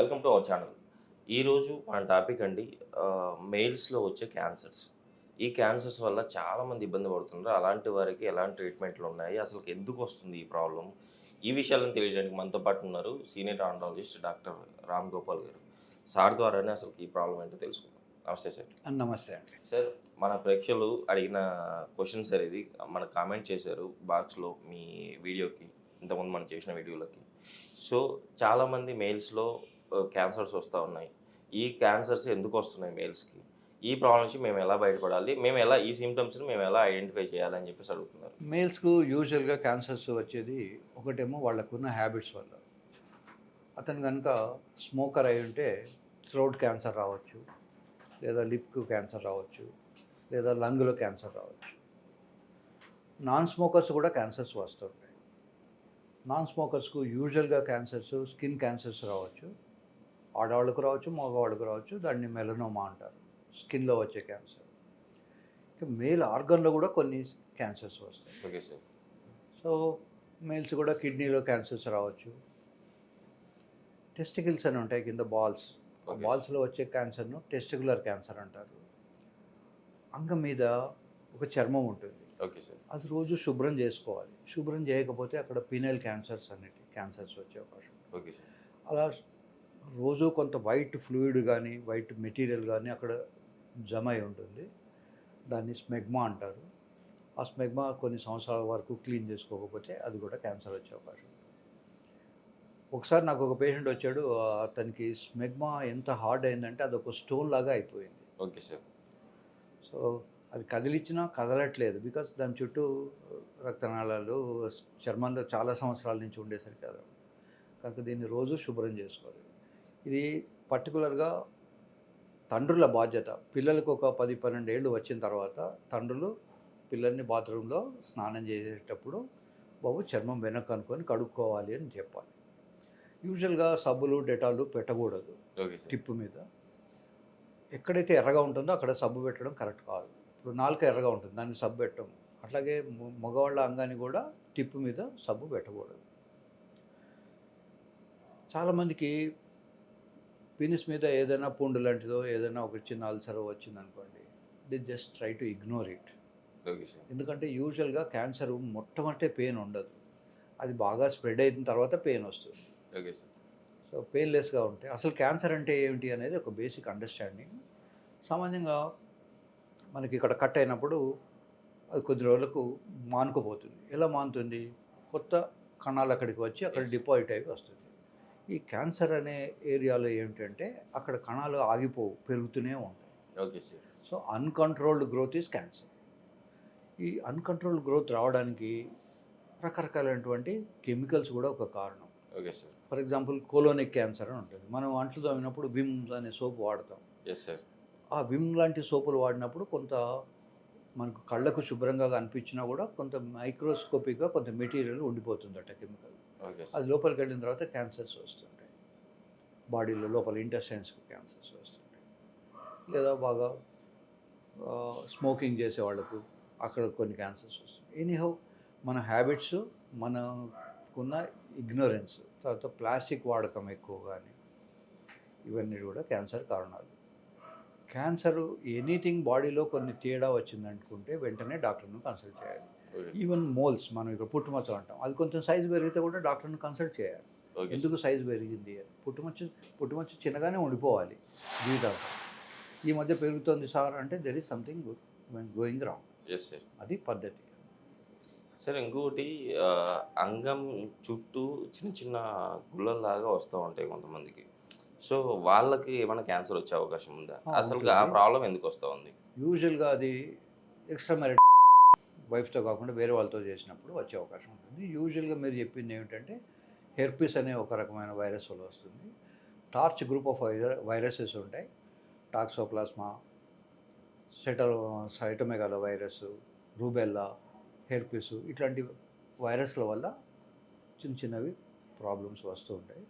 Welcome to our channel. ఈరోజు మన topic అండి మెయిల్స్‌లో వచ్చే క్యాన్సర్స్. ఈ క్యాన్సర్స్ వల్ల చాలామంది ఇబ్బంది పడుతున్నారు. అలాంటి వారికి ఎలాంటి ట్రీట్మెంట్‌లు ఉన్నాయి? అసలు ఎందుకు వస్తుంది ఈ ప్రాబ్లమ్? ఈ విషయాలను తెలియజేయడానికి మనతో పాటు ఉన్నారు senior andrologist doctor Ram Gopal గారు. సార్ ద్వారానే అసలు ఈ ప్రాబ్లమ్ ఏంటో తెలుసుకుందాం. నమస్తే సార్. నమస్తే అండి. సార్, మన ప్రేక్షకులు అడిగిన క్వెషన్ సార్ ఇది. మనకు కామెంట్ చేశారు బాక్స్‌లో మీ వీడియోకి. ఇంతకుముందు మనం చేసిన వీడియోలకి. సో, చాలామంది మెయిల్స్‌లో క్యాన్సర్స్ వస్తా ఉన్నాయి. ఈ క్యాన్సర్స్ ఎందుకు వస్తున్నాయి మెయిల్స్‌కి? ఈ ప్రాబ్లమ్ నుంచి మేము ఎలా బయటపడాలి? ఈ సింప్టమ్స్‌ని మేము ఎలా ఐడెంటిఫై చేయాలని చెప్పేసి అడుగుతున్నారు. మేల్స్‌కు యూజువల్‌గా క్యాన్సర్స్ వచ్చేది ఒకటేమో వాళ్ళకున్న హ్యాబిట్స్ వల్ల. అతను గనుక స్మోకర్ అయి ఉంటే థ్రోట్ క్యాన్సర్ రావచ్చు, లేదా లిప్‌కు క్యాన్సర్ రావచ్చు, లేదా లంగ్‌లో క్యాన్సర్ రావచ్చు. నాన్ స్మోకర్స్ కూడా క్యాన్సర్స్ వస్తుంటాయి. నాన్ స్మోకర్స్‌కు యూజువల్‌గా క్యాన్సర్స్ స్కిన్ క్యాన్సర్స్ రావచ్చు. ఆడవాళ్ళకు రావచ్చు, మగవాళ్ళకు రావచ్చు. దాన్ని మెలనోమా అంటారు. స్కిన్‌లో వచ్చే క్యాన్సర్. ఇక మేల్ ఆర్గన్‌లో కూడా కొన్ని క్యాన్సర్స్ వస్తాయి. Okay sir. సో మేల్స్ కూడా కిడ్నీలో క్యాన్సర్స్ రావచ్చు. టెస్టికల్స్ అని ఉంటాయి కింద బాల్స్. ఆ ఓకే. బాల్స్లో వచ్చే క్యాన్సర్ను టెస్టికులర్ క్యాన్సర్ అంటారు. అంగం మీద ఒక చర్మం ఉంటుంది. Okay sir. అది రోజు శుభ్రం చేసుకోవాలి. శుభ్రం చేయకపోతే అక్కడ పీనల్ క్యాన్సర్స్ వచ్చే అవకాశం ఉంది. Okay sir. అలా రోజు కొంత వైట్ ఫ్లూయిడ్ కానీ వైట్ మెటీరియల్ కానీ అక్కడ జమ అయి ఉంటుంది. దాన్ని స్మెగ్మా అంటారు. ఆ స్మెగ్మా కొన్ని సంవత్సరాల వరకు క్లీన్ చేసుకోకపోతే అది కూడా క్యాన్సర్ వచ్చే అవకాశం ఉంది. ఒకసారి నాకు ఒక పేషెంట్ వచ్చాడు. అతనికి స్మెగ్మా ఎంత హార్డ్ అయిందంటే అదొక స్టోన్ లాగా అయిపోయింది. Okay sir. సో అది కదిలిచ్చినా కదలట్లేదు. బికాస్ దాని చుట్టూ రక్తనాళాలు చర్మంలో చాలా సంవత్సరాల నుంచి ఉండేసరికి కదా, కనుక దీన్ని రోజు శుభ్రం చేసుకోవాలి. ఇది పర్టికులర్గా తండ్రుల బాధ్యత. పిల్లలకు ఒక 10-12 ఏళ్ళు వచ్చిన తర్వాత తండ్రులు పిల్లల్ని బాత్రూంలో స్నానం చేసేటప్పుడు బాబు చర్మం వెనక్కి అనుకొని కడుక్కోవాలి అని చెప్పాలి. యూజువల్గా సబ్బులు డెటాలు పెట్టకూడదు ఓకే సార్. టిప్పు మీద. ఎక్కడైతే ఎర్రగా ఉంటుందో అక్కడ సబ్బు పెట్టడం కరెక్ట్ కాదు. ఇప్పుడు నాలుక ఎర్రగా ఉంటుంది, దాన్ని సబ్బు పెట్టడం. అట్లాగే మగవాళ్ళ అంగాన్ని కూడా టిప్పు మీద సబ్బు పెట్టకూడదు. చాలామందికి పీనిస్ మీద ఏదైనా పుండు లాంటిదో ఏదైనా ఒక చిన్న అల్సర్ వచ్చిందనుకోండి, they just try to ignore it. Okay sir. ఎందుకంటే యూజువల్గా క్యాన్సర్ మొట్టమొదటే పెయిన్ ఉండదు. అది బాగా స్ప్రెడ్ అయిన తర్వాత పెయిన్ వస్తుంది. Okay sir. సో పెయిన్లెస్గా ఉంటాయి. అసలు క్యాన్సర్ అంటే ఏమిటి అనేది ఒక బేసిక్ అండర్స్టాండింగ్. సామాన్యంగా మనకి ఇక్కడ కట్ అయినప్పుడు అది కొద్ది రోజులకు మానుకుపోతుంది. ఎలా మానుతుంది? కొత్త కణాలు అక్కడికి వచ్చి అక్కడ Yes. డిపాజిట్ అయి వస్తుంది. ఈ క్యాన్సర్ అనే ఏరియాలో ఏమిటంటే అక్కడ కణాలు ఆగిపోవు, పెరుగుతూనే ఉంటాయి. Okay sir. So uncontrolled growth is cancer. ఈ అన్‌కంట్రోల్డ్ గ్రోత్ రావడానికి రకరకాలైనటువంటి కెమికల్స్ కూడా ఒక కారణం. Okay sir. For example colonic cancer అని ఉంటుంది. మనం అంట్లు తోమినప్పుడు విమ్స్ అనే సోప్ వాడతాం. Yes sir. ఆ విమ్ లాంటి సోపులు వాడినప్పుడు కొంత మనకు కళ్ళకు శుభ్రంగా అనిపించినా కూడా కొంత మైక్రోస్కోపిక్గా కొంత మెటీరియల్ ఉండిపోతుందట కెమికల్. Okay sir. అది లోపలికి వెళ్ళిన తర్వాత క్యాన్సర్స్ వస్తుంటాయి. బాడీలో లోపల ఇంటెస్టైన్స్కి క్యాన్సర్స్ వస్తుంటాయి. లేదా బాగా స్మోకింగ్ చేసే వాళ్ళకు అక్కడ కొన్ని క్యాన్సర్స్ వస్తాయి. ఎనీహౌ మన హ్యాబిట్స్, మనకున్న ఇగ్నోరెన్స్, తర్వాత ప్లాస్టిక్ వాడకం ఎక్కువ కానీ, ఇవన్నీ కూడా క్యాన్సర్ కారణాలు. క్యాన్సర్ ఎనీథింగ్ బాడీలో కొన్ని తేడా వచ్చిందనుకుంటే వెంటనే డాక్టర్ను కన్సల్ట్ చేయాలి. ఓకే. ఈవెన్ మోల్స్, మనం ఇక్కడ పుట్టుమచ్చ అంటాం, అది కొంచెం సైజు పెరిగితే కూడా డాక్టర్ని కన్సల్ట్ చేయాలి. ఓకే ఎందుకు సైజు పెరిగింది అని. పుట్టుమచ్చ చిన్నగానే ఉండిపోవాలి జీవితాంతం. ఈ మధ్య పెరుగుతోంది సార్ అంటే there is something going wrong. Yes sir. అది పద్ధతి. సార్, ఇంకొకటి అంగం చుట్టూ చిన్న చిన్న గుల్లల్లాగా వస్తూ ఉంటాయి కొంతమందికి. సో, వాళ్ళకి ఏమైనా క్యాన్సర్ వచ్చే అవకాశం ఉందా? అసలుగా ఆ ఉంటుంది. ప్రాబ్లమ్ ఎందుకు వస్తూ ఉంది? యూజువల్గా అది ఎక్స్ట్రా మ్యారిడ్ వైఫ్తో కాకుండా వేరే వాళ్ళతో చేసినప్పుడు వచ్చే అవకాశం ఉంటుంది. యూజువల్గా మీరు చెప్పింది ఏమిటంటే హెర్పిస్ అనే ఒక రకమైన వైరస్ వల్ల వస్తుంది. టార్చ్ గ్రూప్ ఆఫ్ వైరసెస్ ఉంటాయి. Toxoplasma, cytomegalo virus, rubella, herpes, ఇట్లాంటి వైరస్ల వల్ల చిన్న చిన్నవి ప్రాబ్లమ్స్ వస్తూ ఉంటాయి.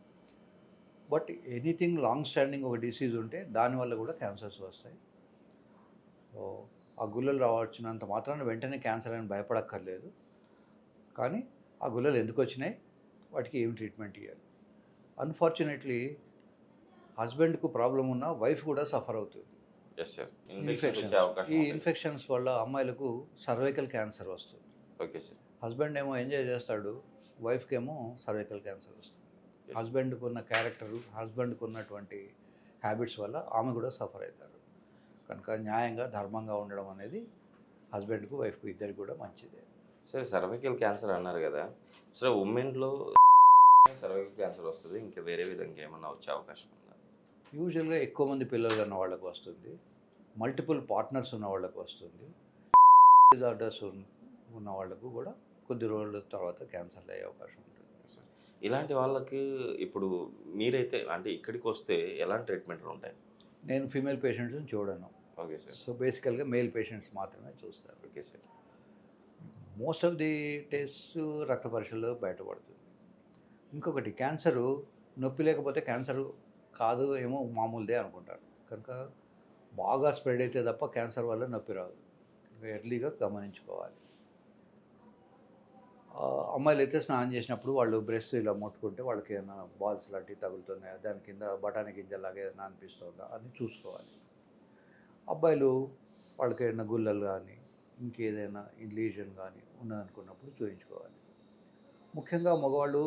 బట్ ఎనీథింగ్ లాంగ్ స్టాండింగ్ ఒక డిసీజ్ ఉంటే దానివల్ల కూడా క్యాన్సర్స్ వస్తాయి. సో ఆ గుల్లలు రావచ్చినంత మాత్రాన వెంటనే క్యాన్సర్ అని భయపడక్కర్లేదు. కానీ ఆ గుల్లలు ఎందుకు వచ్చినాయి, వాటికి ఏం ట్రీట్మెంట్ ఇవ్వాలి. అన్ఫార్చునేట్లీ హస్బెండ్కు ప్రాబ్లం ఉన్న వైఫ్ కూడా సఫర్ అవుతుంది. Yes sir. ఇన్ఫెక్షన్స్ ఇన్ఫెక్షన్స్ వచ్చే అవకాశం ఈ ఉంది. ఇన్ఫెక్షన్స్ వల్ల అమ్మాయిలకు సర్వైకల్ క్యాన్సర్ వస్తుంది. Okay sir. హస్బెండ్ ఏమో ఎంజాయ్ చేస్తాడు, వైఫ్కి ఏమో సర్వైకల్ క్యాన్సర్ వస్తుంది. Yes. హస్బెండ్కి ఉన్న క్యారెక్టరు, హస్బెండ్కి ఉన్నటువంటి హ్యాబిట్స్ వల్ల ఆమె కూడా సఫర్ అవుతారు. కనుక న్యాయంగా ధర్మంగా ఉండడం అనేది హస్బెండ్కు వైఫ్కు ఇద్దరికి కూడా మంచిదే. సరే, సర్వైకల్ క్యాన్సర్ అన్నారు కదా. సరే, ఉమెన్లో సర్వైకల్ క్యాన్సర్ వస్తుంది, ఇంకా వేరే విధంగా ఏమన్నా వచ్చే అవకాశం ఉందా? యూజువల్గా ఎక్కువ మంది పిల్లలు ఉన్న వాళ్ళకు వస్తుంది, మల్టిపుల్ పార్ట్నర్స్ ఉన్న వాళ్ళకు వస్తుంది, డిజార్డర్స్ ఉన్న వాళ్ళకు కూడా కొద్ది రోజుల తర్వాత క్యాన్సర్లు అయ్యే అవకాశం ఉంటుంది. ఇలాంటి వాళ్ళకి ఇప్పుడు మీరైతే అంటే ఇక్కడికి వస్తే ఎలాంటి ట్రీట్మెంట్లు ఉంటాయి? నేను ఫీమేల్ పేషెంట్స్ని చూడను. Okay sir. సో బేసికల్గా మేల్ పేషెంట్స్ మాత్రమే చూస్తారు. Okay sir. Most of the test రక్త పరీక్షల్లో బయటపడుతుంది. ఇంకొకటి, క్యాన్సరు నొప్పి లేకపోతే క్యాన్సర్ కాదు ఏమో మామూలుదే అనుకుంటారు. కనుక బాగా స్ప్రెడ్ అయితే తప్ప క్యాన్సర్ వల్ల నొప్పి రాదు. ఎర్లీగా గమనించుకోవాలి. అమ్మాయిలు అయితే స్నానం చేసినప్పుడు వాళ్ళు బ్రెస్ట్ ఇలా ముట్టుకుంటే వాళ్ళకి ఏమైనా బాల్స్ లాంటివి తగులుతున్నాయా, దాని కింద బఠానీ గింజలాగా ఏదైనా అనిపిస్తుందా అని చూసుకోవాలి. అబ్బాయిలు వాళ్ళకి ఏదైనా గుల్లలు కానీ ఇంకేదైనా లీజన్ కానీ ఉన్నదనుకున్నప్పుడు చూయించుకోవాలి. ముఖ్యంగా మగవాళ్ళు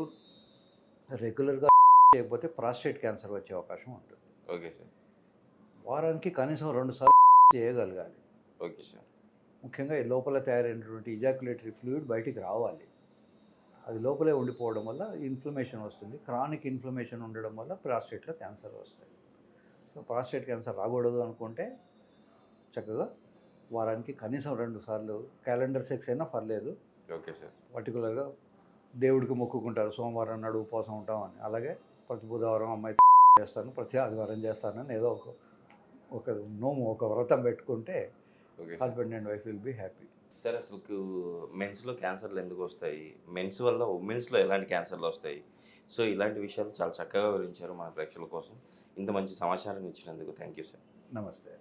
రెగ్యులర్గా చేయకపోతే ప్రాస్టేట్ క్యాన్సర్ వచ్చే అవకాశం ఉంటుంది. Okay sir. వారానికి కనీసం 2 సార్లు చేయగలగాలి. Okay sir. ముఖ్యంగా ఈ లోపల తయారైనటువంటి ఇజాక్యులేటరీ ఫ్లూయిడ్ బయటికి రావాలి. అది లోపలే ఉండిపోవడం వల్ల ఇన్ఫ్లమేషన్ వస్తుంది. క్రానిక్ ఇన్ఫ్లమేషన్ ఉండడం వల్ల ప్రాస్టేట్లో క్యాన్సర్ వస్తాయి. సో ప్రాస్టేట్ క్యాన్సర్ రాకూడదు అనుకుంటే చక్కగా వారానికి కనీసం 2 సార్లు, క్యాలెండర్ సెక్స్ అయినా పర్లేదు, ఓకే సార్. పర్టికులర్గా దేవుడికి మొక్కుకుంటారు సోమవారం నాడు ఉపవాసం ఉంటామని, అలాగే ప్రతి బుధవారం అమ్మాయి చేస్తాను, ప్రతి ఆదివారం చేస్తానని ఏదో ఒక నోము, ఒక వ్రతం పెట్టుకుంటే okay sir. Husband and wife will be happy. Sir, అసలు మెన్స్లో క్యాన్సర్లు ఎందుకు వస్తాయి, మెన్స్ వల్ల ఉమెన్స్లో ఎలాంటి క్యాన్సర్లు వస్తాయి, సో ఇలాంటి విషయాలు చాలా చక్కగా వివరించారు మన ప్రేక్షకుల కోసం. ఇంత మంచి సమాచారం ఇచ్చినందుకు థ్యాంక్ యూ సార్. నమస్తే.